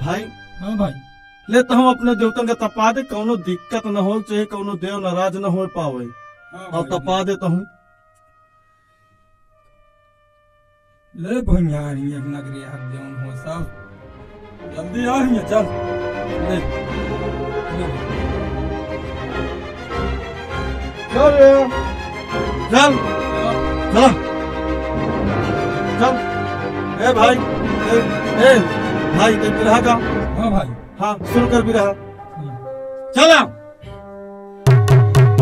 भाई। हाँ भाई ले तो हम अपने देवतन का तपा दे, कौनो दिक्कत न हो, चाहे कौनो देव नाराज न हो पावे और तपा देता हूँ। ले भंगारी एक नगरी हक देवन हो सब जल्दी आ ही चल ले चल चल चल चल। ए भाई ए भाई ते बिरहा का। हाँ भाई हाँ शुरू कर बिरहा। चला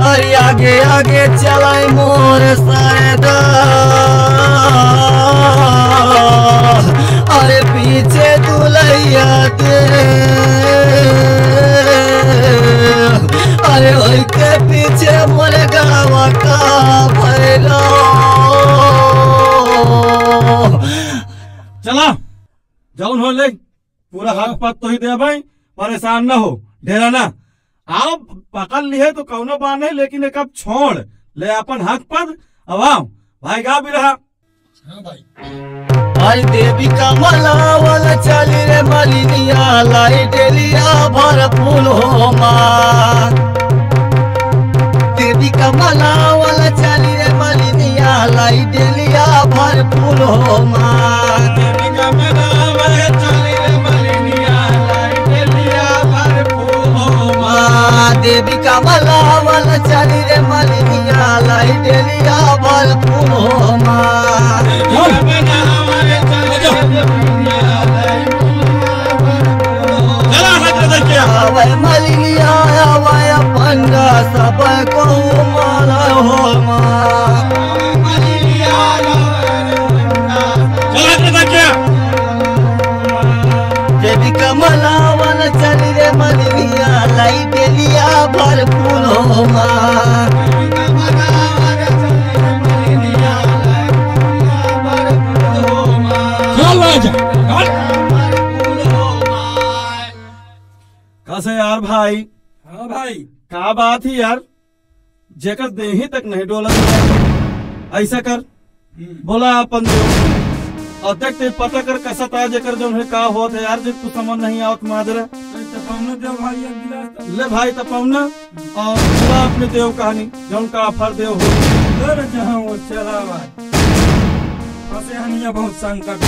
अरे आगे आगे चलाए मोर सायदा, अरे पीछे दुलैया दे, अरे वही के पीछे मोर गावा का भैलो। चला जाऊन हो ले पूरा हाथ पात तो ही दे भाई, परेशान ना हो, ढेरा ना आओ पकड़ लिए तो कौनो बात नहीं, लेकिन एक अब छोड़ ले अपन हक पद। अब आओ भाई गा भी रहा। हाँ भाई आई देवी का मलावल चली रे मलिनिया, लाई डेलिया भर फूल हो माँ। देवी का मलावल चली रे मलिनिया, लाई डेलिया भर फूल हो माँ। देवी का मलावल चली रे मलिनिया, लाई डेलिया भर फूल हो माँ। देवी का मलावल चली रे मलिनिया, लाई डेलिया भर फूल हो माँ। वह मलिनिया वह पंडा सब को माला हो माँ। देवी कमलावन चली रे मलिनिया, लाई डेलिया भर फूल हो माँ। कैसे यार भाई? हाँ भाई क्या बात है यार, जेकर देही तक नहीं डोला ऐसा कर बोला अपन देव और देखते पता कर कैसा था जेकर जो है का होत है यार, जो कुछ समझ नहीं आवत माजरा। दे भाई एक गिलास ले भाई तपौना और बोला अपने देव कहानी जो का फर देव हो। कर जहाँ वो चलावा फंसे हनिया बहुत संकट।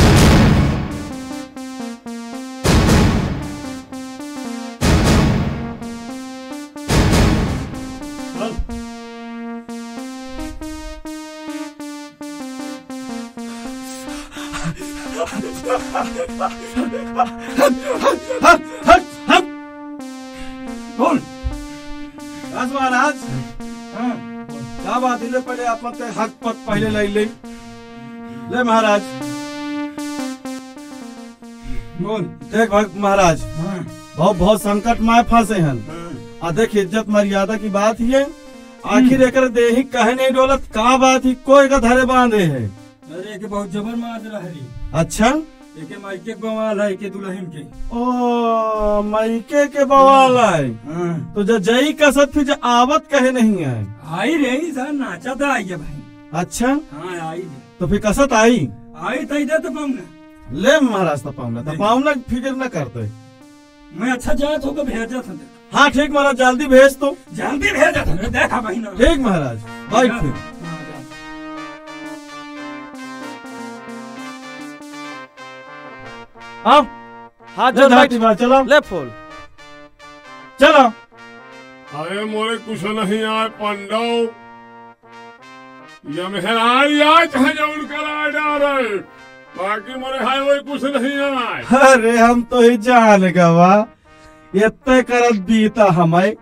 बोल राज महाराज क्या बात है पहले अपन ते हक पक पहले ले महाराज बोल देख महाराज बहुत संकट में फंसे हैं आ देख इज्जत मर्यादा की बात ही है आखिर एक देही कहे नहीं डोलत का बात ही कोई का धरे बांधे है। अरे के बहुत जबर मार रही। अच्छा एके मायके बवाल है के दुल्हन के। ओ मायके के बवाल है तो जई कसत फिर आवत कहे नहीं है। आई रही सर नाचा था आई भाई। अच्छा हाँ आई तो फिर कसत आई तो इधर तो पाऊंगा ले महाराज तो पाऊंगा फिक्र न करते मैं अच्छा जात होकर भेजा था। हाँ ठीक महाराज जल्दी भेज तो जल्दी भेजा था देखा भाई ना। ठीक महाराज बैठ फिर अब हाथ जोड़ बैठ चलो ले फूल चलो। अरे मोरे कुछ नहीं आए पंडव यमहराज आए चाहे जौन करा डारे बाकी मोरे हाय वही कुछ नहीं आए। अरे हम तो ही जान गवा इतने करत बीता हमें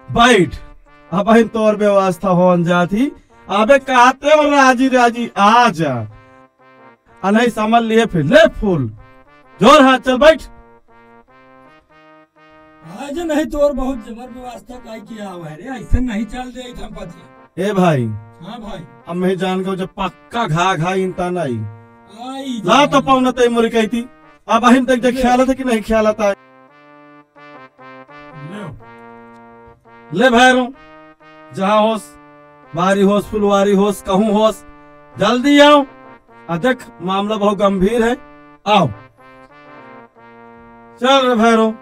बैठ अब हम तोर व्यवस्था हो जाती अबे कहते हो राजी राजी आ जा नहीं समझ लिए फिर ले फूल जोर हाथ चल बैठ। आज नहीं तो और बहुत जबर व्यवस्था काई किया हुआ है रे ऐसे नहीं चल दे धमपति। ए भाई हाँ भाई अब मैं जान गो जब पक्का घा इंता नहीं आई ला तो पाऊना तय मुरी कही थी अब अहिम तक जब ख्याल था कि नहीं ख्याल था ले भैरो जहाँ होस बारी होस फुलवारी होस कहूँ होस जल्दी आओ देख मामला बहुत गंभीर है आओ चल रे भैरो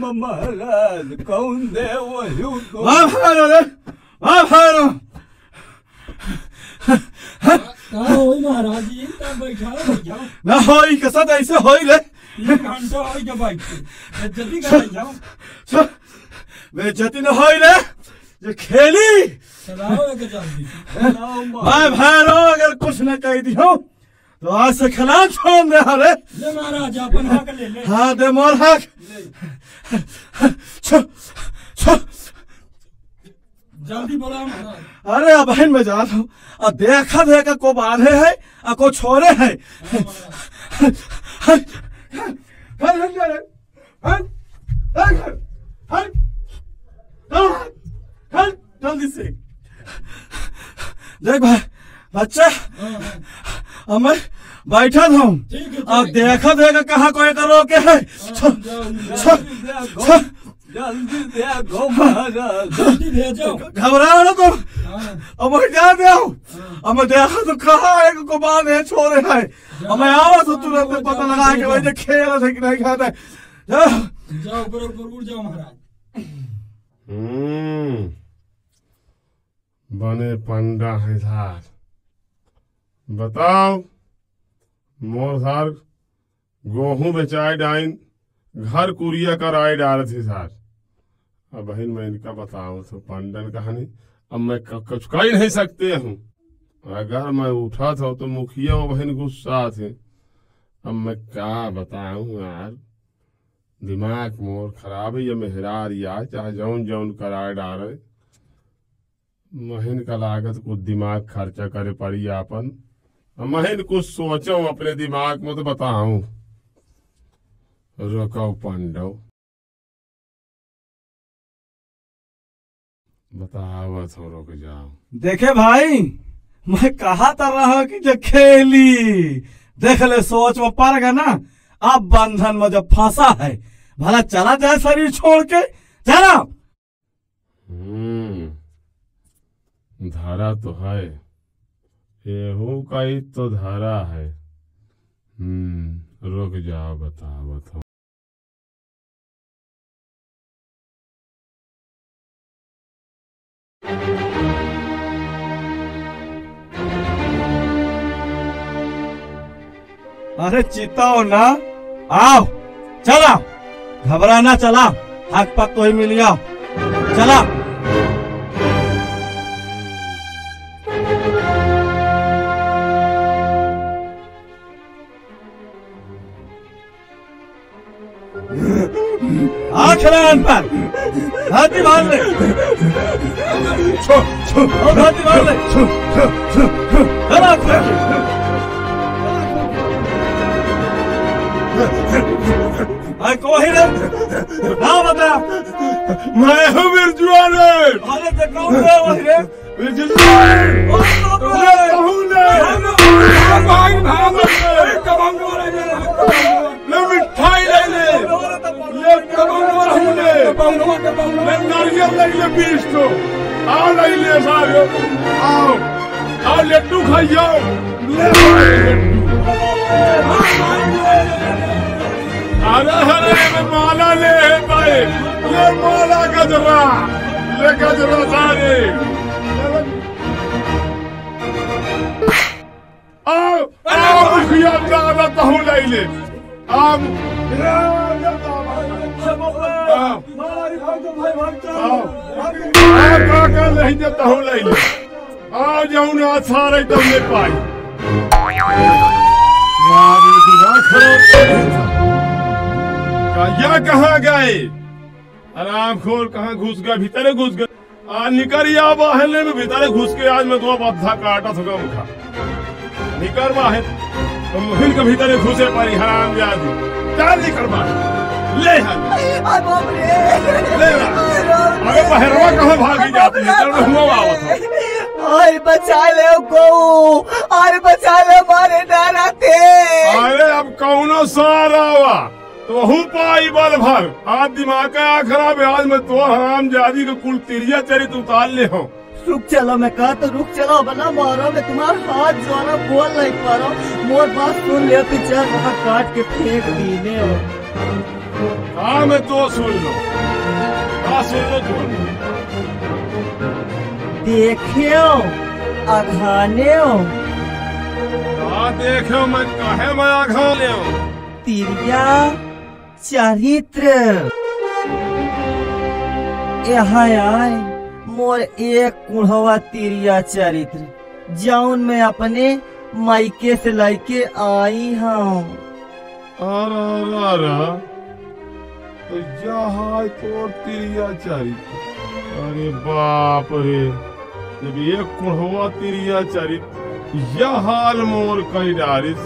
महाराज कौन दे वही महाराज जी बैठा ना होई कसत ऐसे होई रे 3 घंटा होई के बैठ जल्दी कर जाओ बेइज्जती न होई रे जो खेली चलाओ के जल्दी भाई भैरो अगर कुछ न कह दियो तो आज से खिलाफ छोड़ दे अरे ले महाराज अपन हक ले हाँ दे मोर हक जल्दी बोला महाराज। अरे अब बहन में जा रहा हूँ अब देखा को बांधे है और को छोड़े है जल्दी से देख भाई बच्चा अब मैं बैठा था अब देखा कहाँ कोई करो के है जल्दी भेजो घबरा ना तुम अब मैं क्या दे अब मैं देखा तो कहाँ है को बांध है छोड़े है अब मैं आवा तो तुरंत पता लगा के वही खेल रहे कि नहीं खाता जाओ ऊपर उड़ जाओ महाराज। बने पंडा है सार बताओ मोर सार गेहूं बेचाए डाइन घर कुरिया कराए डाल थे सार अब बहन मैं इनका बताऊं तो पंडन कहानी अब मैं कुछ कह नहीं सकते हूँ अगर मैं उठा था तो मुखिया वो बहन गुस्सा थे अब मैं क्या बताऊं यार दिमाग मोर खराब है ये मेहरार या चाहे जौन जौन कराए डाले महीन का लागत कुछ दिमाग खर्चा करे पड़ी आपन महीन कुछ सोचो अपने दिमाग में तो बताऊं रोको पंडव बताओ तो रुक जाओ। देखे भाई मैं कहा था रहा कि जो खेली देख ले सोच में पड़ गया ना, अब बंधन में जब फंसा है भला चला जाए शरीर छोड़ के, चला। धारा तो है, एहू का ही तो धारा है। रुक जाओ, बताओ। अरे चिताओ ना, आओ चला, घबराना, चला हक पक तो ही मिल जाओ, चला। आखिरान पर हाथी मार ले, हाथी मार ले, को ही रे ना बता, मैं हूँ बिरजुआन। अरे तो कौन है वो रे? बिरजुआन ले मिठाई ले ले, ले नारियल ले ले 20 को, आओ ले ले सारे, आओ लड्डू खाइयो, ले अरे मैं माला ले भाई, ले माला गजरा, ले गजरा सारे, आओ मुखिया दादा कहूँ ले ले, काका नहीं देता हूँ ले ले, आओ जाऊँ ना सारे तुम ले पाई। या कहाँ गए? आराम खोर कहाँ घुस गए? भीतर घुस गए। निकर या बाहर में भीतर घुस के आज मैं तो बद्धा काटा थका मुखा निकर बाहर तो मुहिल के भीतर घुसे पारी हराम जादी चाल निकर बाहर ले अरे बहरवा कहाँ भागी जाती है? चल हुआ आवत और बचा ले गो, और बचा ले मारे डाला थे। अरे अब कौनो सारा हुआ तो हूँ पाई बल भर, आज दिमाग का खराब है। आज मैं तो हराम जादी का कुल तिरिया चरित उतार ले हूँ। रुक चलो, मैं कहा तो रुक चलो, बना मारो मैं तुम्हारा हाथ जो है बोल नहीं पा रहा हूँ। मोर बात सुन ले, पिक्चर वहाँ काट के फेंक दीने हो। हाँ मैं तो सुन लो, हाँ सुन लो तुम। देखियो अघाने हो, हाँ देखो मैं कहे मैं अघाने हो। तिरिया चरित्र यहाँ आए मोर एक कुढ़वा तिरिया चरित्र जौन मैं अपने मायके से लेके आई हूँ। तो जहाँ तो तिरिया चरित्र, अरे बाप रे, जब एक कुढ़वा तिरिया चरित्र यह हाल मोर कई डारिस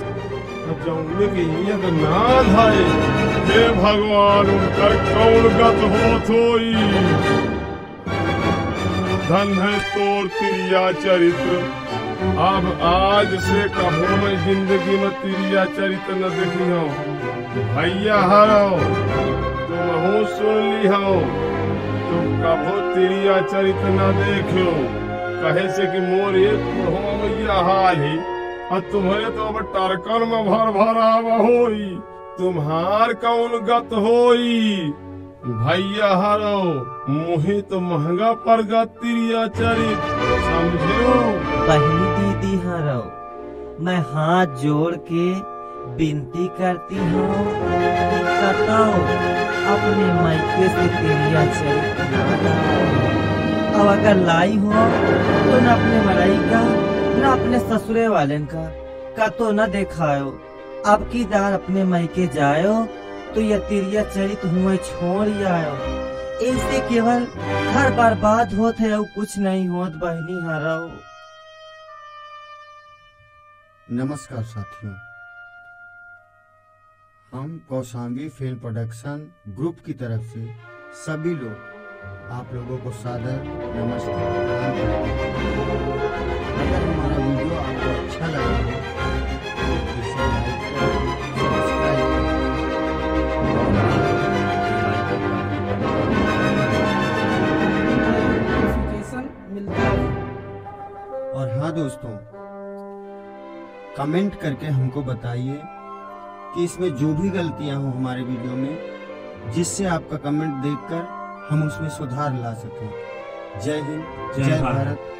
जौने के ये नाथ है। हे भगवान उनकर कौन गत होत होई, धन है तोर तिरिया चरित्र। अब आज से कभो मैं जिंदगी में तिरिया चरित्र न देखी हूँ। भैया हरो तुम हो सुन ली हो, तुम कभो तिरिया चरित्र न देखो। कहे से कि मोर एक कुढ़वा में यह हाल ही, और तुम्हारे तो अब टारकन में भर भरा होई। तुम्हार कौन गत होई? भैया हरो मुहे तो महंगा पर तिरिया चरित समझो। बहनी दीदी हरो, मैं हाथ जोड़ के विनती करती हूँ कि बताओ अपने मायके से तिरिया चरित अब अगर लाई हो तो न अपने मराई का न अपने ससुरे वाले का तो न देखायो। अब की दार अपने मायके जायो तो यह तिरिया चरित हुए छोड़ आयो। इससे केवल घर बर्बाद होत है और कुछ नहीं होत बहनी हरो। नमस्कार साथियों, हम कौशाम्बी फिल्म प्रोडक्शन ग्रुप की तरफ से सभी लोग आप लोगों को सादर नमस्कार। अगर हमारा वीडियो आपको अच्छा लगा हो तो इसे दोस्तों, कमेंट करके हमको बताइए कि इसमें जो भी गलतियां हो हमारे वीडियो में, जिससे आपका कमेंट देखकर हम उसमें सुधार ला सकें। जय हिंद, जय भारत।